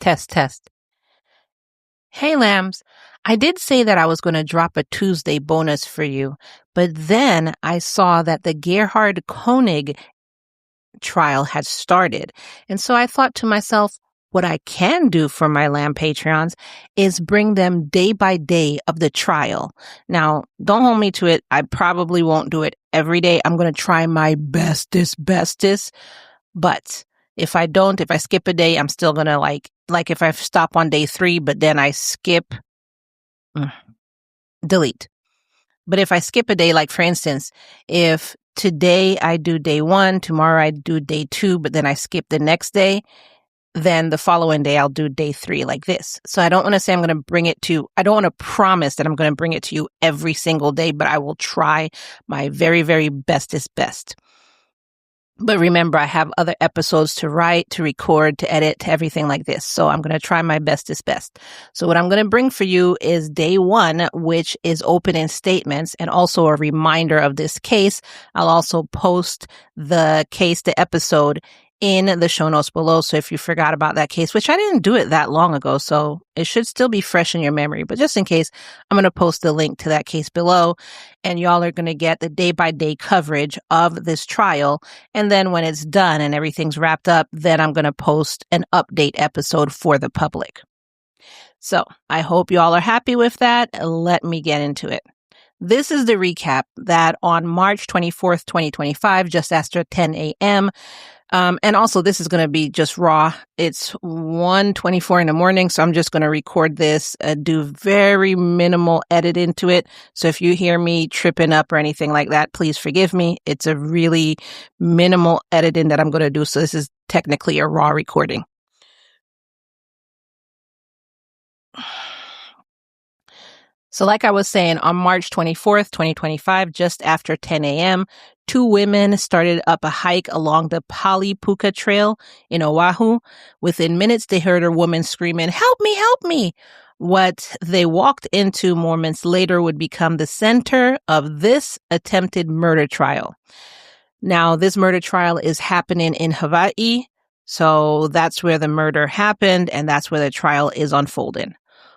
Test, test. Hey, lambs. I did say that I was going to drop a Tuesday bonus for you, but then I saw that the Gerhardt Konig trial had started. And so I thought to myself, what I can do for my lamb Patreons is bring them day by day of the trial. Now, don't hold me to it. I probably won't do it every day. I'm going to try my bestest. But if I don't, if I skip a day, I'm still going to like if I stop on day 3, but then I skip, delete. But if I skip a day, like for instance, if today I do day 1, tomorrow I do day 2, but then I skip the next day, then the following day I'll do day 3 like this. So I don't want to say I'm going to bring it to, I don't want to promise that I'm going to bring it to you every single day, but I will try my very, very bestest best. But remember, I have other episodes to write, to record, to edit, to everything like this. So I'm going to try my bestest best. So what I'm going to bring for you is day 1, which is opening statements and also a reminder of this case. I'll also post the case, the episode in the show notes below. So if you forgot about that case, which I didn't do it that long ago, so it should still be fresh in your memory. But just in case, I'm going to post the link to that case below, and y'all are going to get the day-by-day coverage of this trial. And then when it's done and everything's wrapped up, then I'm going to post an update episode for the public. So I hope y'all are happy with that. Let me get into it. This is the recap that on March 24th, 2025, just after 10 a.m., and also this is going to be just raw. It's 1:24 in the morning, so I'm just going to record this, do very minimal edit into it. So if you hear me tripping up or anything like that, please forgive me. It's a really minimal editing that I'm going to do. So this is technically a raw recording. So like I was saying, on March 24th, 2025, just after 10 a.m., 2 women started up a hike along the Palipuka Trail in Oahu. Within minutes, they heard a woman screaming, "Help me, help me!" What they walked into moments later would become the center of this attempted murder trial. Now, this murder trial is happening in Hawaii, so that's where the murder happened, and that's where the trial is unfolding.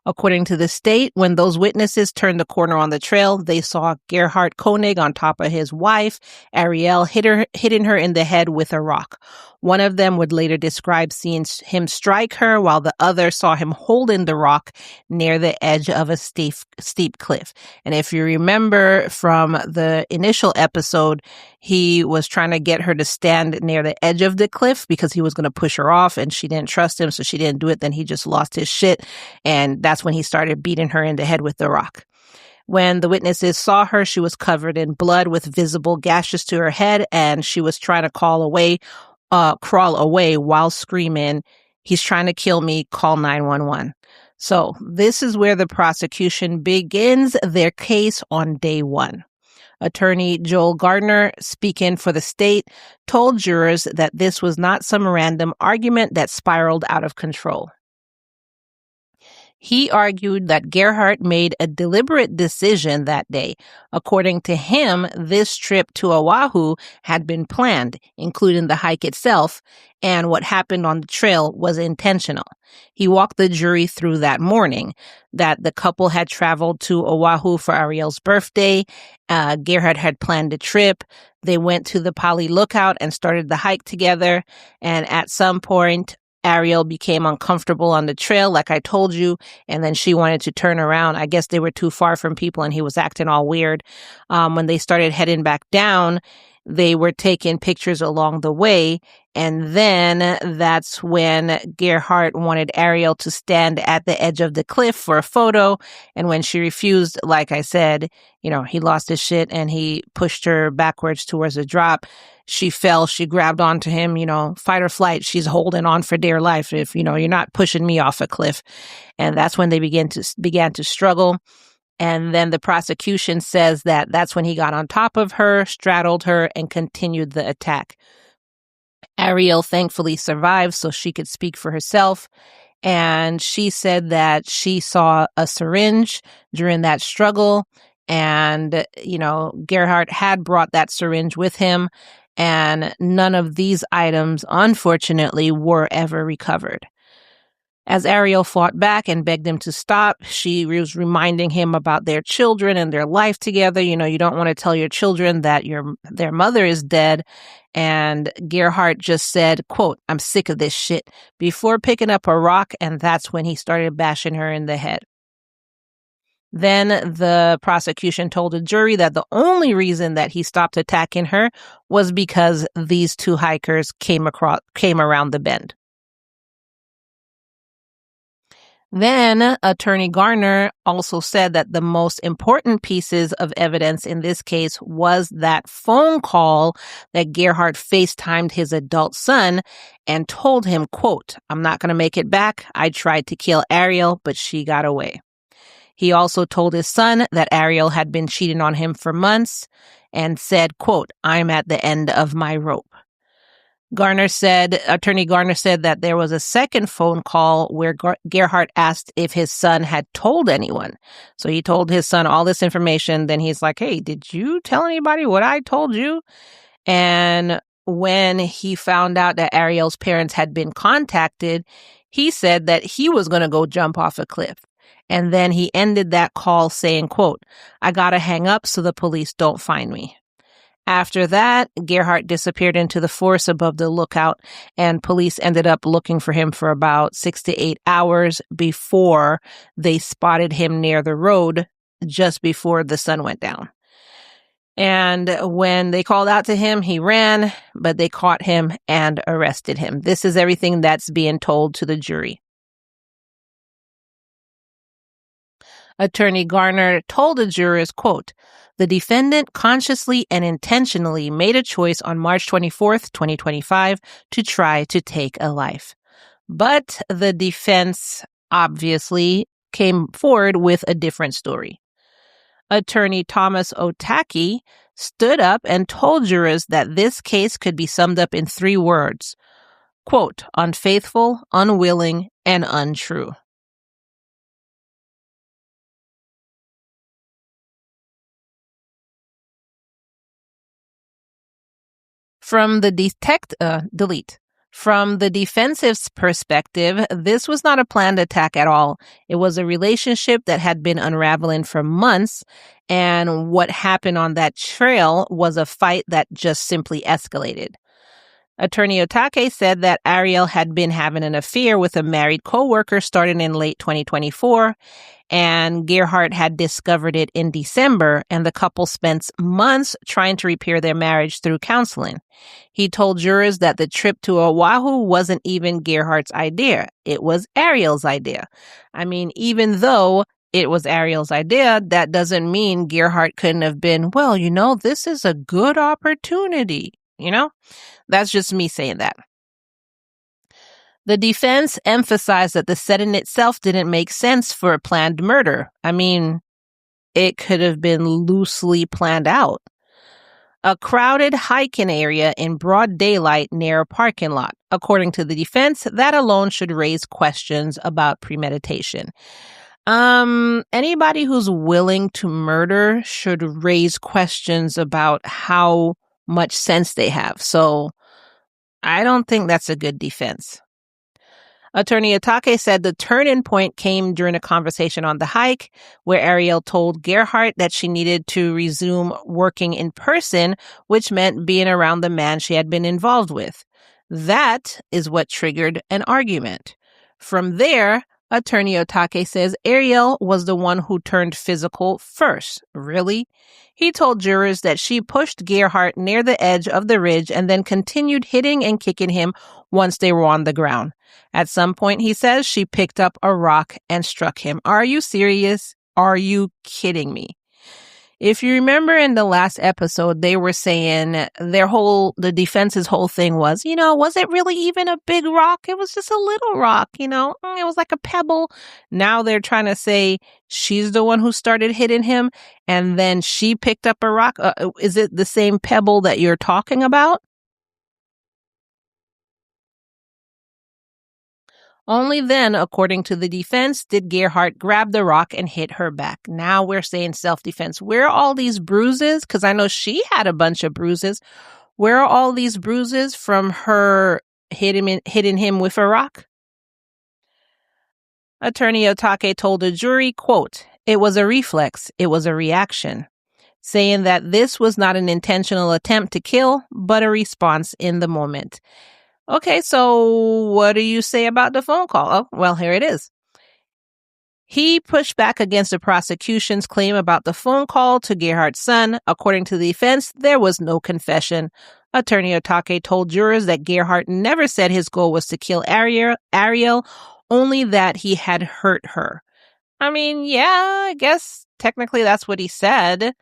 According to the state, when those witnesses turned the corner on the trail, they saw Gerhardt Konig on top of his wife, Ariel, hitting her in the head with a rock. One of them would later describe seeing him strike her, while the other saw him holding the rock near the edge of a steep cliff. And if you remember from the initial episode, he was trying to get her to stand near the edge of the cliff because he was going to push her off, and she didn't trust him, so she didn't do it. Then he just lost his shit, and that's when he started beating her in the head with the rock. When the witnesses saw her, she was covered in blood with visible gashes to her head, and she was trying to crawl away while screaming, "He's trying to kill me, call 911. So this is where the prosecution begins their case on day 1. Attorney Joel Gardner, speaking for the state, told jurors that this was not some random argument that spiraled out of control. He argued that Gerhardt made a deliberate decision that day. According to him, this trip to Oahu had been planned, including the hike itself, and what happened on the trail was intentional. He walked the jury through that morning, that the couple had traveled to Oahu for Ariel's birthday. Gerhardt had planned a trip. They went to the Pali Lookout and started the hike together, and at some point, Ariel became uncomfortable on the trail, like I told you, and then she wanted to turn around. I guess they were too far from people, and he was acting all weird. When they started heading back down, they were taking pictures along the way, and then that's when Gerhardt wanted Ariel to stand at the edge of the cliff for a photo, and when she refused, like I said, he lost his shit, and he pushed her backwards towards the drop. She fell, she grabbed onto him, fight or flight. She's holding on for dear life. If, you're not pushing me off a cliff. And that's when they began to struggle. And then the prosecution says that that's when he got on top of her, straddled her, and continued the attack. Ariel thankfully survived so she could speak for herself. And she said that she saw a syringe during that struggle. And, Gerhardt had brought that syringe with him. And none of these items, unfortunately, were ever recovered. As Ariel fought back and begged him to stop, she was reminding him about their children and their life together. You know, you don't want to tell your children that their mother is dead. And Gerhardt just said, quote, "I'm sick of this shit," before picking up a rock, and that's when he started bashing her in the head. Then the prosecution told a jury that the only reason that he stopped attacking her was because these two hikers came around the bend. Then Attorney Garner also said that the most important pieces of evidence in this case was that phone call that Gerhardt FaceTimed his adult son and told him, quote, "I'm not going to make it back. I tried to kill Ariel, but she got away." He also told his son that Ariel had been cheating on him for months and said, quote, "I'm at the end of my rope." Attorney Garner said that there was a second phone call where Gerhardt asked if his son had told anyone. So he told his son all this information. Then he's like, "Hey, did you tell anybody what I told you?" And when he found out that Ariel's parents had been contacted, he said that he was going to go jump off a cliff. And then he ended that call saying, quote, "I got to hang up so the police don't find me." After that, Gerhardt disappeared into the forest above the lookout, and police ended up looking for him for about 6 to 8 hours before they spotted him near the road just before the sun went down. And when they called out to him, he ran, but they caught him and arrested him. This is everything that's being told to the jury. Attorney Garner told the jurors, quote, "The defendant consciously and intentionally made a choice on March 24th, 2025 to try to take a life." But the defense obviously came forward with a different story. Attorney Thomas Otake stood up and told jurors that this case could be summed up in 3 words, quote, "unfaithful, unwilling, and untrue." From the From the defensive's perspective, this was not a planned attack at all. It was a relationship that had been unraveling for months, and what happened on that trail was a fight that just simply escalated. Attorney Otake said that Ariel had been having an affair with a married coworker starting in late 2024, and Gerhardt had discovered it in December, and the couple spent months trying to repair their marriage through counseling. He told jurors that the trip to Oahu wasn't even Gerhardt's idea. It was Ariel's idea. I mean, even though it was Ariel's idea, that doesn't mean Gerhardt couldn't have been, well, this is a good opportunity, That's just me saying that. The defense emphasized that the setting itself didn't make sense for a planned murder. I mean, it could have been loosely planned out. A crowded hiking area in broad daylight near a parking lot. According to the defense, that alone should raise questions about premeditation. Anybody who's willing to murder should raise questions about how much sense they have. So I don't think that's a good defense. Attorney Otake said the turning point came during a conversation on the hike where Ariel told Gerhardt that she needed to resume working in person, which meant being around the man she had been involved with. That is what triggered an argument. From there, Attorney Otake says Ariel was the one who turned physical first. Really? He told jurors that she pushed Gerhardt near the edge of the ridge and then continued hitting and kicking him once they were on the ground. At some point, he says, she picked up a rock and struck him. Are you serious? Are you kidding me? If you remember in the last episode, they were saying the defense's whole thing was, was it really even a big rock? It was just a little rock, it was like a pebble. Now they're trying to say she's the one who started hitting him and then she picked up a rock. Is it the same pebble that you're talking about? Only then, according to the defense, did Gerhardt grab the rock and hit her back. Now we're saying self-defense. Where are all these bruises? Because I know she had a bunch of bruises. Where are all these bruises from her hitting him with a rock? Attorney Otake told the jury, quote, "It was a reflex. It was a reaction," saying that this was not an intentional attempt to kill, but a response in the moment. Okay, so what do you say about the phone call? Oh, well, here it is. He pushed back against the prosecution's claim about the phone call to Gerhardt's son. According to the defense, there was no confession. Attorney Otake told jurors that Gerhardt never said his goal was to kill Ariel, only that he had hurt her. I mean, yeah, I guess technically that's what he said.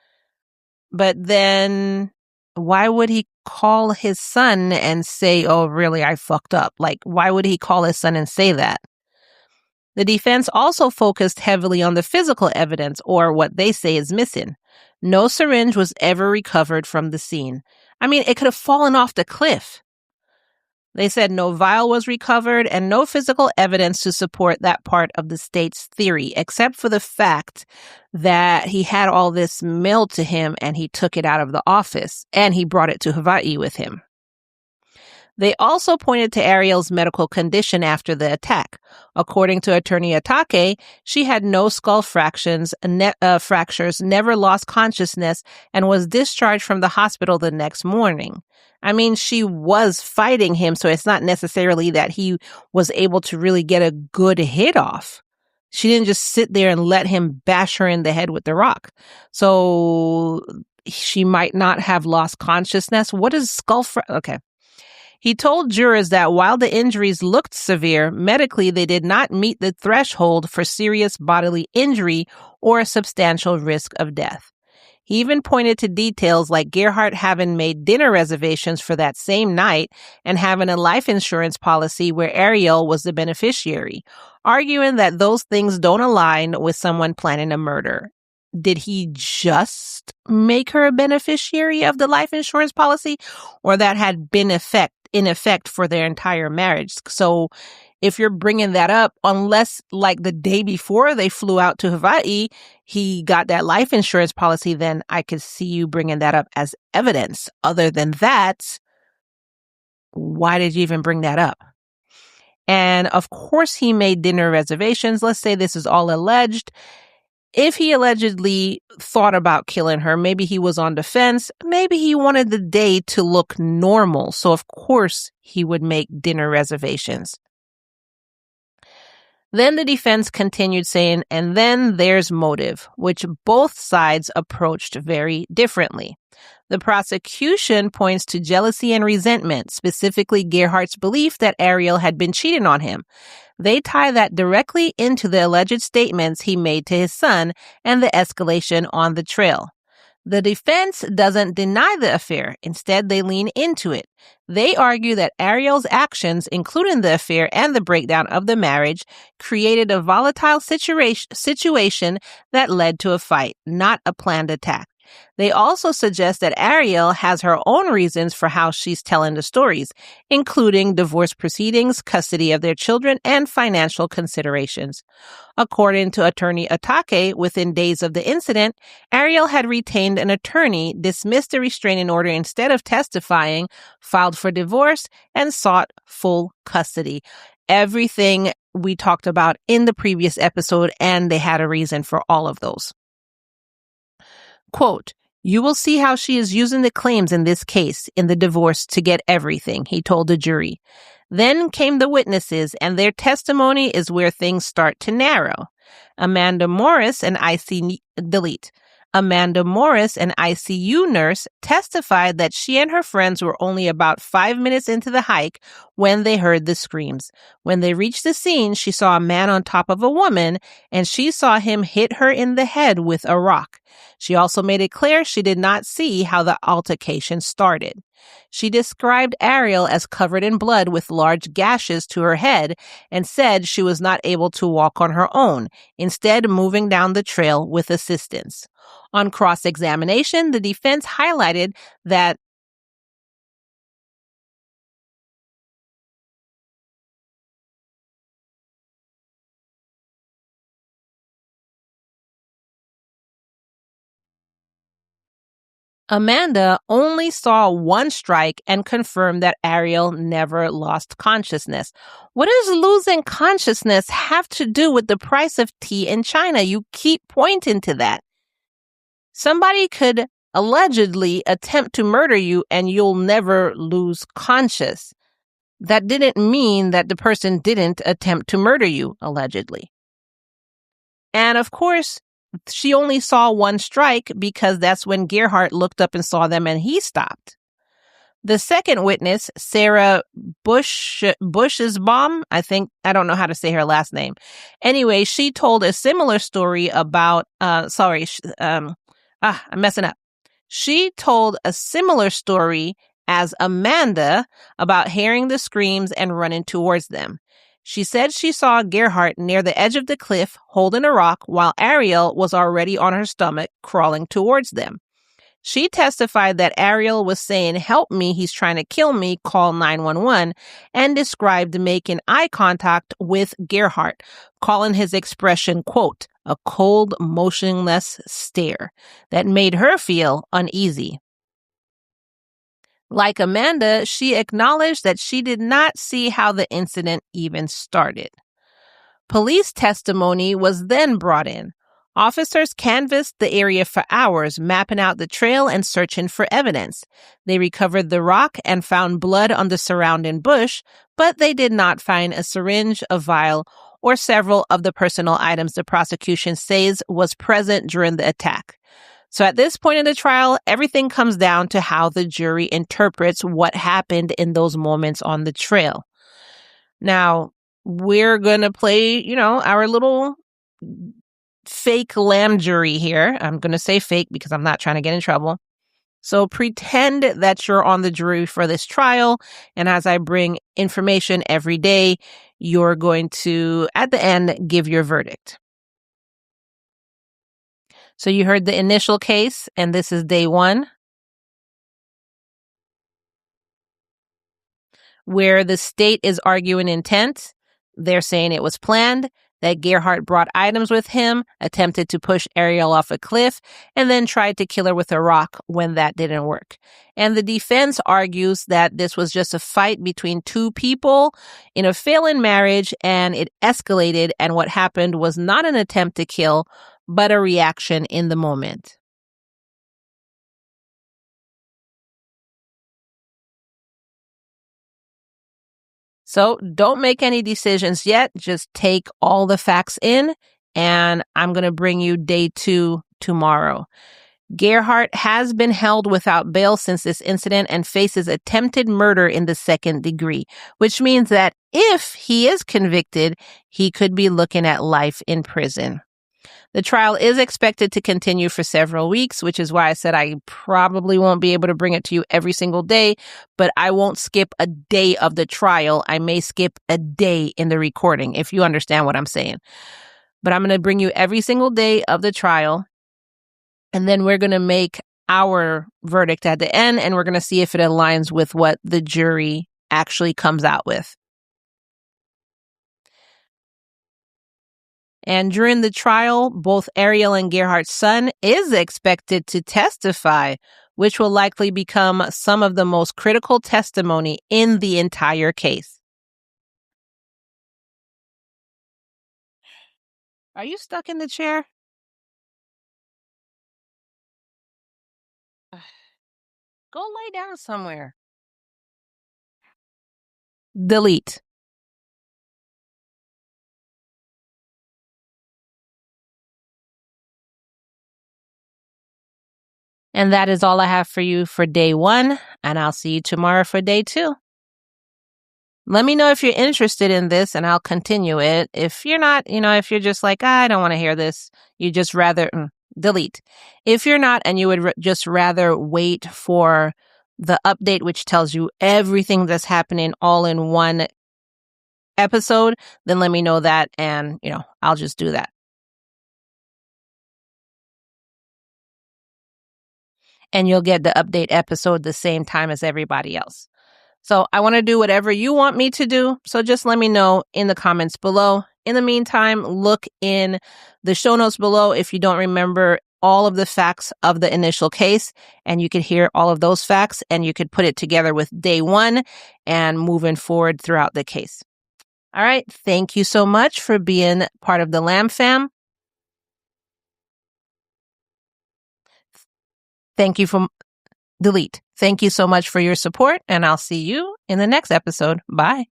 But then why would he call his son and say, "Oh, really, I fucked up"? Like, why would he call his son and say that? The defense also focused heavily on the physical evidence, or what they say is missing. No syringe was ever recovered from the scene. I mean, it could have fallen off the cliff. They said no vial was recovered and no physical evidence to support that part of the state's theory, except for the fact that he had all this mailed to him and he took it out of the office and he brought it to Hawaii with him. They also pointed to Ariel's medical condition after the attack. According to Attorney Atake, she had no skull fractures, never lost consciousness, and was discharged from the hospital the next morning. I mean, she was fighting him, so it's not necessarily that he was able to really get a good hit off. She didn't just sit there and let him bash her in the head with the rock. So she might not have lost consciousness. What is Okay. He told jurors that while the injuries looked severe, medically they did not meet the threshold for serious bodily injury or a substantial risk of death. He even pointed to details like Gerhardt having made dinner reservations for that same night and having a life insurance policy where Ariel was the beneficiary, arguing that those things don't align with someone planning a murder. Did he just make her a beneficiary of the life insurance policy, or that had been in effect for their entire marriage? So if you're bringing that up, unless like the day before they flew out to Hawaii, he got that life insurance policy, then I could see you bringing that up as evidence. Other than that, why did you even bring that up? And of course, he made dinner reservations. Let's say this is all alleged. If he allegedly thought about killing her, maybe he was on defense, maybe he wanted the day to look normal. So of course he would make dinner reservations. Then the defense continued saying, and then there's motive, which both sides approached very differently. The prosecution points to jealousy and resentment, specifically Gerhardt's belief that Ariel had been cheating on him. They tie that directly into the alleged statements he made to his son and the escalation on the trail. The defense doesn't deny the affair. Instead, they lean into it. They argue that Ariel's actions, including the affair and the breakdown of the marriage, created a volatile situation that led to a fight, not a planned attack. They also suggest that Ariel has her own reasons for how she's telling the stories, including divorce proceedings, custody of their children, and financial considerations. According to Attorney Atake, within days of the incident, Ariel had retained an attorney, dismissed the restraining order instead of testifying, filed for divorce, and sought full custody. Everything we talked about in the previous episode, and they had a reason for all of those. Quote, "You will see how she is using the claims in this case, in the divorce, to get everything," he told the jury. Then came the witnesses, and their testimony is where things start to narrow. Amanda Morris, an ICU nurse, testified that she and her friends were only about 5 minutes into the hike when they heard the screams. When they reached the scene, she saw a man on top of a woman, and she saw him hit her in the head with a rock. She also made it clear she did not see how the altercation started. She described Ariel as covered in blood with large gashes to her head and said she was not able to walk on her own, instead moving down the trail with assistance. On cross-examination, the defense highlighted that Amanda only saw one strike and confirmed that Ariel never lost consciousness. What does losing consciousness have to do with the price of tea in China? You keep pointing to that. Somebody could allegedly attempt to murder you and you'll never lose conscious. That didn't mean that the person didn't attempt to murder you, allegedly. And of course, she only saw one strike because that's when Gerhardt looked up and saw them and he stopped. The second witness, Sarah Bushesbaum, I don't know how to say her last name. Anyway, she told a similar story about, I'm messing up. She told a similar story as Amanda about hearing the screams and running towards them. She said she saw Gerhardt near the edge of the cliff holding a rock while Ariel was already on her stomach crawling towards them. She testified that Ariel was saying, "Help me, he's trying to kill me, call 911, and described making eye contact with Gerhardt, calling his expression, quote, a cold, motionless stare that made her feel uneasy. Like Amanda, she acknowledged that she did not see how the incident even started. Police testimony was then brought in. Officers canvassed the area for hours, mapping out the trail and searching for evidence. They recovered the rock and found blood on the surrounding bush, but they did not find a syringe, a vial, or several of the personal items the prosecution says was present during the attack. So at this point in the trial, everything comes down to how the jury interprets what happened in those moments on the trail. Now, we're going to play, our little fake LaM jury here. I'm going to say fake because I'm not trying to get in trouble. So pretend that you're on the jury for this trial. And as I bring information every day, you're going to, at the end, give your verdict. So you heard the initial case, and this is day one, where the state is arguing intent. They're saying it was planned, that Gerhardt brought items with him, attempted to push Ariel off a cliff, and then tried to kill her with a rock when that didn't work. And the defense argues that this was just a fight between two people in a failing marriage, and it escalated, and what happened was not an attempt to kill, but a reaction in the moment. So don't make any decisions yet. Just take all the facts in, and I'm going to bring you day 2 tomorrow. Gerhardt has been held without bail since this incident and faces attempted murder in the 2nd degree, which means that if he is convicted, he could be looking at life in prison. The trial is expected to continue for several weeks, which is why I said I probably won't be able to bring it to you every single day, but I won't skip a day of the trial. I may skip a day in the recording, if you understand what I'm saying. But I'm going to bring you every single day of the trial, and then we're going to make our verdict at the end, and we're going to see if it aligns with what the jury actually comes out with. And during the trial, both Ariel and Gerhardt's son is expected to testify, which will likely become some of the most critical testimony in the entire case. Are you stuck in the chair? Go lay down somewhere. Delete. And that is all I have for you for day 1, and I'll see you tomorrow for day 2. Let me know if you're interested in this, and I'll continue it. If you're not, if you're just like, I don't want to hear this, you just rather delete. If you're not, and you would just rather wait for the update, which tells you everything that's happening all in one episode, then let me know that, and, I'll just do that. And you'll get the update episode the same time as everybody else. So I want to do whatever you want me to do. So just let me know in the comments below. In the meantime, look in the show notes below if you don't remember all of the facts of the initial case, and you could hear all of those facts, and you could put it together with day one and moving forward throughout the case. All right. Thank you so much for being part of the LaM Fam. Thank you for delete. Thank you so much for your support, and I'll see you in the next episode. Bye.